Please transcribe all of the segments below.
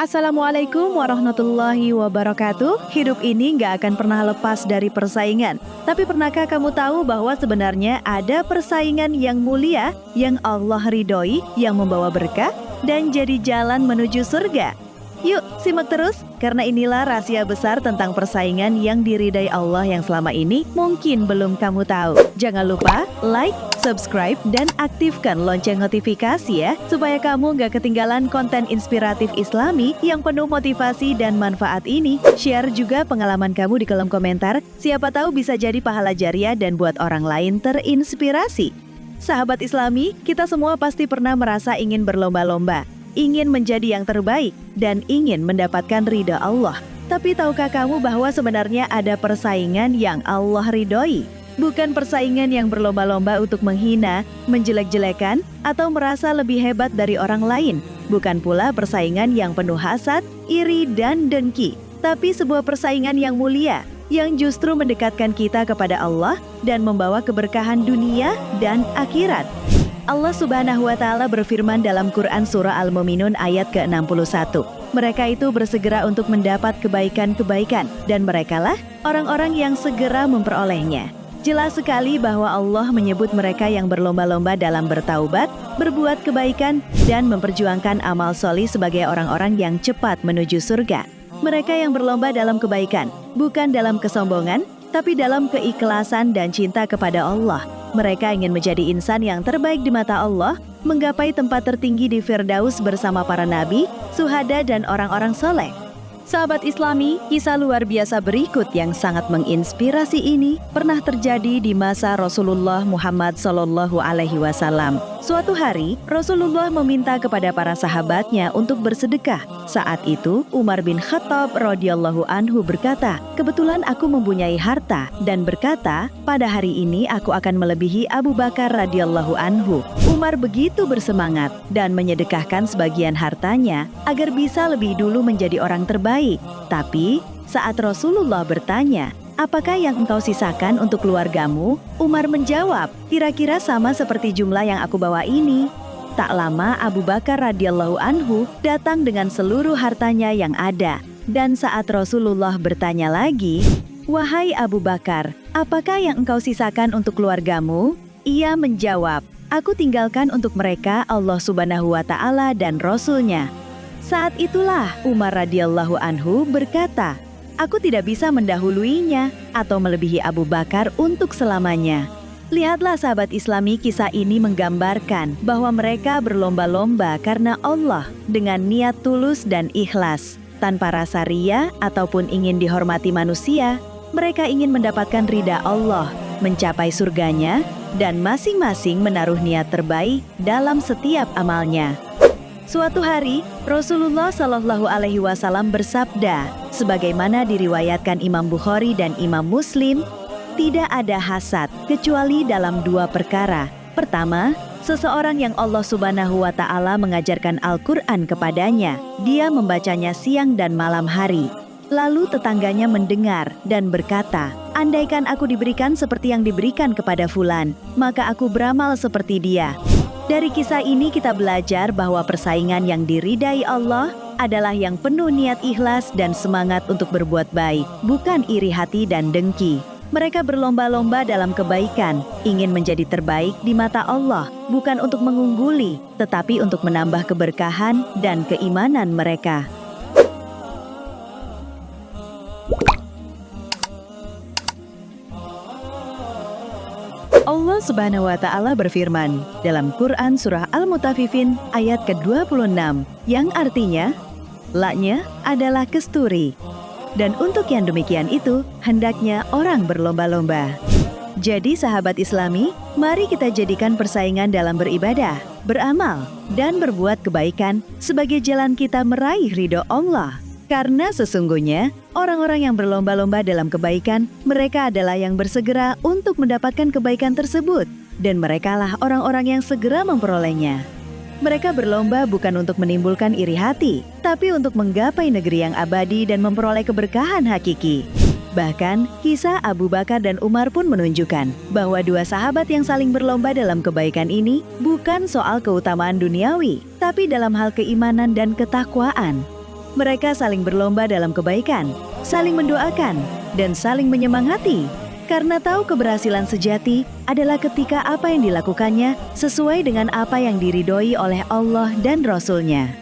Assalamualaikum warahmatullahi wabarakatuh. Hidup ini nggak akan pernah lepas dari persaingan. Tapi pernahkah kamu tahu bahwa sebenarnya ada persaingan yang mulia, yang Allah ridhoi, yang membawa berkah, dan jadi jalan menuju surga? Yuk, simak terus, karena inilah rahasia besar tentang persaingan yang diridai Allah yang selama ini mungkin belum kamu tahu. Jangan lupa like, subscribe, dan aktifkan lonceng notifikasi ya, supaya kamu gak ketinggalan konten inspiratif Islami yang penuh motivasi dan manfaat ini. Share juga pengalaman kamu di kolom komentar, siapa tahu bisa jadi pahala jariah dan buat orang lain terinspirasi. Sahabat Islami, kita semua pasti pernah merasa ingin berlomba-lomba, ingin menjadi yang terbaik, dan ingin mendapatkan ridha Allah. Tapi tahukah kamu bahwa sebenarnya ada persaingan yang Allah ridhoi? Bukan persaingan yang berlomba-lomba untuk menghina, menjelek-jelekan, atau merasa lebih hebat dari orang lain. Bukan pula persaingan yang penuh hasad, iri, dan dengki. Tapi sebuah persaingan yang mulia, yang justru mendekatkan kita kepada Allah dan membawa keberkahan dunia dan akhirat. Allah Subhanahu wa Ta'ala berfirman dalam Quran Surah Al-Mu'minun ayat ke-61. Mereka itu bersegera untuk mendapat kebaikan-kebaikan, dan merekalah orang-orang yang segera memperolehnya. Jelas sekali bahwa Allah menyebut mereka yang berlomba-lomba dalam bertaubat, berbuat kebaikan, dan memperjuangkan amal solih sebagai orang-orang yang cepat menuju surga. Mereka yang berlomba dalam kebaikan, bukan dalam kesombongan, tapi dalam keikhlasan dan cinta kepada Allah. Mereka ingin menjadi insan yang terbaik di mata Allah, menggapai tempat tertinggi di Firdaus bersama para nabi, syuhada, dan orang-orang soleh. Sahabat Islami, kisah luar biasa berikut yang sangat menginspirasi ini pernah terjadi di masa Rasulullah Muhammad SAW. Suatu hari, Rasulullah meminta kepada para sahabatnya untuk bersedekah. Saat itu, Umar bin Khattab radhiyallahu anhu berkata, "Kebetulan aku mempunyai harta," dan berkata, "Pada hari ini aku akan melebihi Abu Bakar radhiyallahu anhu." Umar begitu bersemangat dan menyedekahkan sebagian hartanya agar bisa lebih dulu menjadi orang terbaik. Tapi, saat Rasulullah bertanya, "Apakah yang engkau sisakan untuk keluargamu?" Umar menjawab, "Kira-kira sama seperti jumlah yang aku bawa ini." Tak lama Abu Bakar radhiyallahu anhu datang dengan seluruh hartanya yang ada. Dan saat Rasulullah bertanya lagi, "Wahai Abu Bakar, apakah yang engkau sisakan untuk keluargamu?" Ia menjawab, "Aku tinggalkan untuk mereka Allah Subhanahu wa Ta'ala dan Rasul-Nya." Saat itulah Umar radhiyallahu anhu berkata, "Aku tidak bisa mendahuluinya atau melebihi Abu Bakar untuk selamanya." Lihatlah sahabat Islami, kisah ini menggambarkan bahwa mereka berlomba-lomba karena Allah dengan niat tulus dan ikhlas. Tanpa rasa ria ataupun ingin dihormati manusia, mereka ingin mendapatkan ridha Allah, mencapai surganya, dan masing-masing menaruh niat terbaik dalam setiap amalnya. Suatu hari, Rasulullah Shallallahu Alaihi Wasallam bersabda, sebagaimana diriwayatkan Imam Bukhari dan Imam Muslim, "Tidak ada hasad kecuali dalam dua perkara. Pertama, seseorang yang Allah Subhanahu wa Ta'ala mengajarkan Al-Quran kepadanya, dia membacanya siang dan malam hari. Lalu tetangganya mendengar dan berkata, 'Andaikan aku diberikan seperti yang diberikan kepada fulan, maka aku beramal seperti dia.'" Dari kisah ini kita belajar bahwa persaingan yang diridai Allah adalah yang penuh niat ikhlas dan semangat untuk berbuat baik, bukan iri hati dan dengki. Mereka berlomba-lomba dalam kebaikan, ingin menjadi terbaik di mata Allah, bukan untuk mengungguli, tetapi untuk menambah keberkahan dan keimanan mereka. Allah Subhanahu wa Ta'ala berfirman dalam Quran Surah Al-Mutaffifin ayat ke-26, yang artinya, "La-nya adalah kesturi, dan untuk yang demikian itu hendaknya orang berlomba-lomba." Jadi sahabat Islami, mari kita jadikan persaingan dalam beribadah, beramal, dan berbuat kebaikan sebagai jalan kita meraih ridho Allah. Karena sesungguhnya, orang-orang yang berlomba-lomba dalam kebaikan, mereka adalah yang bersegera untuk mendapatkan kebaikan tersebut. Dan merekalah orang-orang yang segera memperolehnya. Mereka berlomba bukan untuk menimbulkan iri hati, tapi untuk menggapai negeri yang abadi dan memperoleh keberkahan hakiki. Bahkan, kisah Abu Bakar dan Umar pun menunjukkan bahwa dua sahabat yang saling berlomba dalam kebaikan ini bukan soal keutamaan duniawi, tapi dalam hal keimanan dan ketakwaan. Mereka saling berlomba dalam kebaikan, saling mendoakan, dan saling menyemangati. Karena tahu keberhasilan sejati adalah ketika apa yang dilakukannya sesuai dengan apa yang diridhoi oleh Allah dan Rasul-Nya.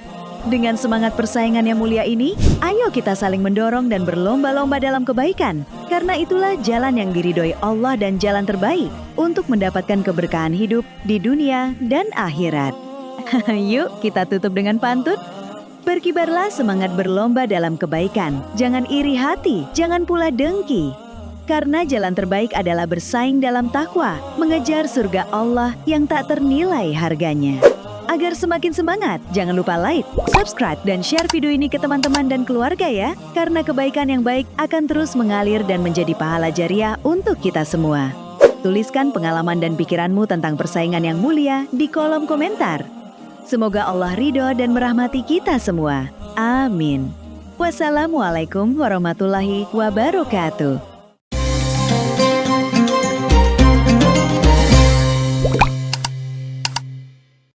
Dengan semangat persaingan yang mulia ini, ayo kita saling mendorong dan berlomba-lomba dalam kebaikan. Karena itulah jalan yang diridhoi Allah dan jalan terbaik untuk mendapatkan keberkahan hidup di dunia dan akhirat. Yuk kita tutup dengan pantun. Berkibarlah semangat berlomba dalam kebaikan. Jangan iri hati, jangan pula dengki. Karena jalan terbaik adalah bersaing dalam takwa, mengejar surga Allah yang tak ternilai harganya. Agar semakin semangat, jangan lupa like, subscribe, dan share video ini ke teman-teman dan keluarga ya. Karena kebaikan yang baik akan terus mengalir dan menjadi pahala jariah untuk kita semua. Tuliskan pengalaman dan pikiranmu tentang persaingan yang mulia di kolom komentar. Semoga Allah ridho dan merahmati kita semua. Amin. Wassalamualaikum warahmatullahi wabarakatuh.